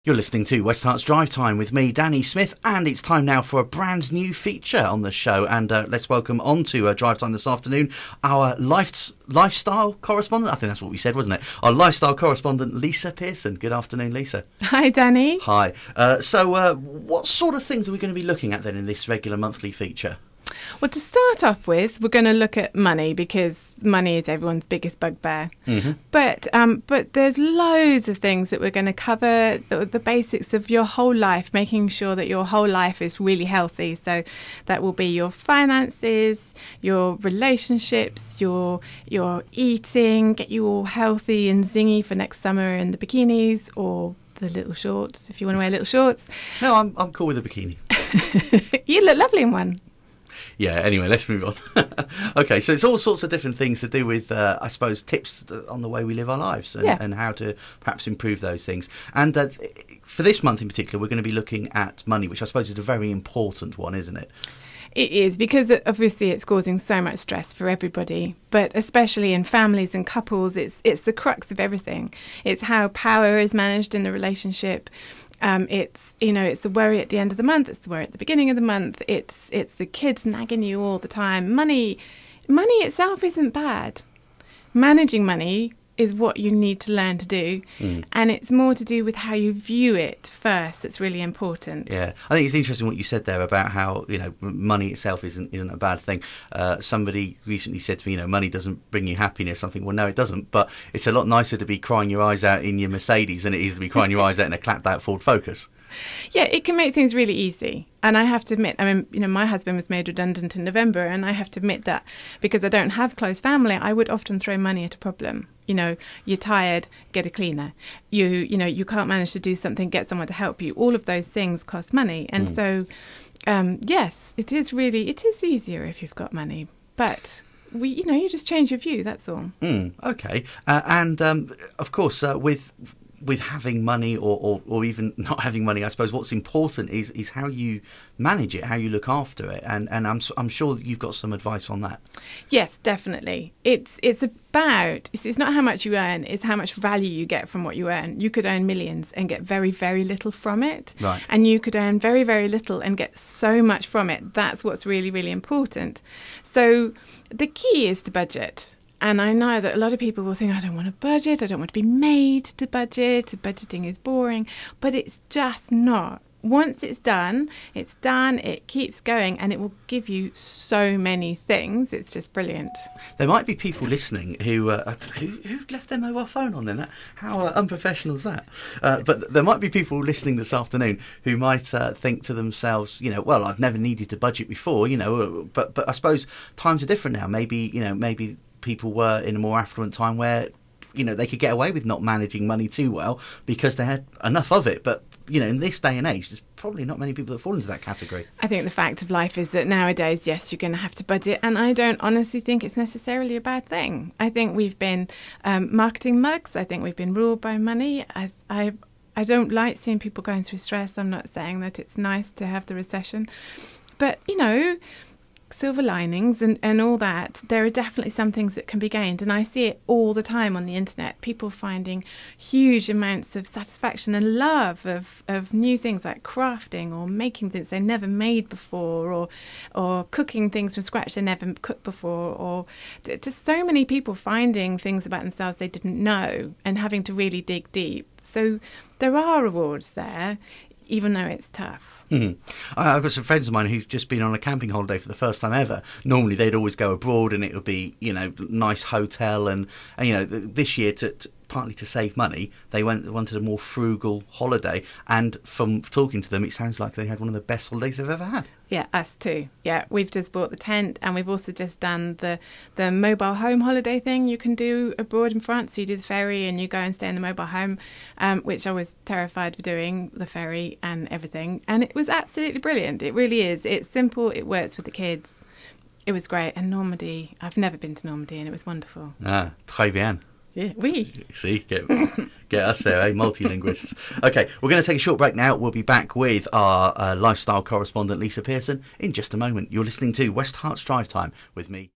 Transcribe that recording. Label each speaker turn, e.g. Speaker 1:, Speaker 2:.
Speaker 1: You're listening to West Hart's Drive Time with me, Danny Smith, and it's time now for a brand new feature on the show. And let's welcome onto Drive Time this afternoon our lifestyle correspondent. I think that's what we said, wasn't it? Our lifestyle correspondent, Lisa Pearson. Good afternoon, Lisa.
Speaker 2: Hi, Danny.
Speaker 1: Hi. So what sort of things are we going to be looking at then in this regular monthly feature?
Speaker 2: Well, to start off with, we're going to look at money because money is everyone's biggest bugbear. Mm-hmm. But there's loads of things that we're going to cover, the basics of your whole life, making sure that your whole life is really healthy. So that will be your finances, your relationships, your eating, get you all healthy and zingy for next summer in the bikinis or the little shorts, if you want to wear little shorts.
Speaker 1: No, I'm cool with a bikini.
Speaker 2: You look lovely in one.
Speaker 1: Yeah, anyway, let's move on. Okay, so it's all sorts of different things to do with, I suppose, tips on the way we live our lives and how to perhaps improve those things. And for this month in particular, we're going to be looking at money, which I suppose is a very important one, isn't it?
Speaker 2: It is, because obviously it's causing so much stress for everybody, but especially in families and couples, it's the crux of everything. It's how power is managed in the relationship. It's the worry at the end of the month. It's the worry at the beginning of the month. It's the kids nagging you all the time. Money itself isn't bad. Managing money is what you need to learn to do, and it's more to do with how you view it first. That's really important.
Speaker 1: Yeah, I think it's interesting what you said there about how money itself isn't a bad thing. Somebody recently said to me, money doesn't bring you happiness. I think, well, no, it doesn't. But it's a lot nicer to be crying your eyes out in your Mercedes than it is to be crying your eyes out in a clapped out Ford Focus.
Speaker 2: Yeah, it can make things really easy. And I have to admit, my husband was made redundant in November, and I have to admit that because I don't have close family, I would often throw money at a problem. You're tired, get a cleaner. You can't manage to do something, get someone to help you. All of those things cost money. And so, yes, it is easier if you've got money. But you just change your view, that's all.
Speaker 1: Okay. And of course, with having money or even not having money, I suppose what's important is how you manage it, how you look after it, and I'm sure that you've got some advice on that.
Speaker 2: Yes, definitely. It's not how much you earn, it's how much value you get from what you earn. You could earn millions and get very, very little from it.
Speaker 1: Right.
Speaker 2: And you could earn very, very little and get so much from it. That's what's really, really important. So the key is to budget. And I know that a lot of people will think, I don't want to budget, I don't want to be made to budget, budgeting is boring, but it's just not. Once it's done, it keeps going, and it will give you so many things. It's just brilliant.
Speaker 1: There might be people listening who left their mobile phone on then. How unprofessional is that? But there might be people listening this afternoon who might think to themselves, well, I've never needed to budget before, but I suppose times are different now. Maybe people were in a more affluent time where they could get away with not managing money too well because they had enough of it. But in this day and age, there's probably not many people that fall into that category.
Speaker 2: I think the fact of life is that nowadays, yes, you're going to have to budget, and I don't honestly think it's necessarily a bad thing. I think we've been marketing mugs. I think we've been ruled by money. I don't like seeing people going through stress. I'm not saying that it's nice to have the recession, but silver linings and all that, there are definitely some things that can be gained, and I see it all the time on the internet, people finding huge amounts of satisfaction and love of new things like crafting or making things they never made before, or cooking things from scratch they never cooked before, or just so many people finding things about themselves they didn't know and having to really dig deep. So there are rewards there, even though it's tough.
Speaker 1: I've got some friends of mine who've just been on a camping holiday for the first time ever. Normally they'd always go abroad and it would be, nice hotel and this year partly to save money, they wanted a more frugal holiday, and from talking to them, it sounds like they had one of the best holidays they've ever had.
Speaker 2: Yeah, us too. Yeah, we've just bought the tent, and we've also just done the mobile home holiday thing you can do abroad in France. So you do the ferry and you go and stay in the mobile home, which I was terrified of doing, the ferry and everything. And it was absolutely brilliant. It really is. It's simple. It works with the kids. It was great. And Normandy, I've never been to Normandy, and it was wonderful.
Speaker 1: Ah, très bien.
Speaker 2: Yeah, oui.
Speaker 1: See, get us there, eh? Multilinguists. Okay, we're going to take a short break now. We'll be back with our lifestyle correspondent, Lisa Pearson, in just a moment. You're listening to West Hart's Drive Time with me.